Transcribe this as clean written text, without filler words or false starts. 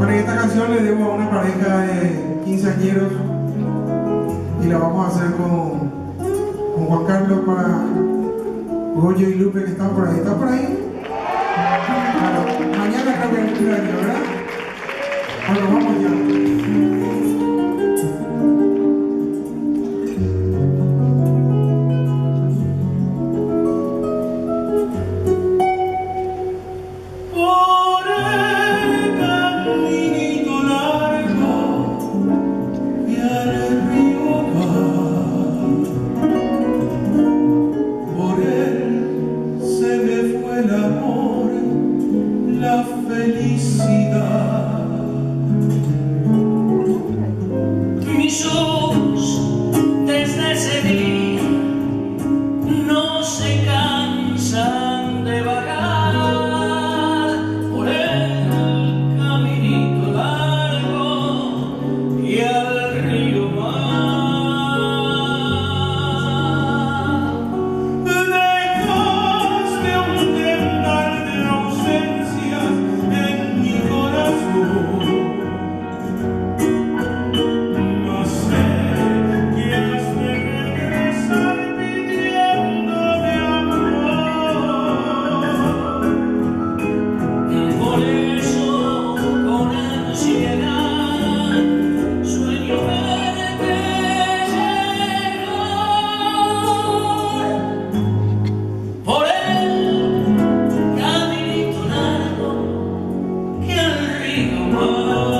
Bueno, y esta canción le debo a una pareja de quinceañeros y la vamos a hacer con Juan Carlos para Goyo y Lupe, que están por ahí. ¿Están por ahí? Claro, mañana creo que es el cumpleaños, ¿verdad? Bueno, vamos ya. La felicidad. Mis ojos desde ese día no se cansan de vagar por el caminito largo y al río mar. Dejaste un temblor de ausencia en mi corazón, mas sé que has de regresar pidiéndome amor. Por eso con ansiedad sueño verte llegar por el caminito largo que al río mar.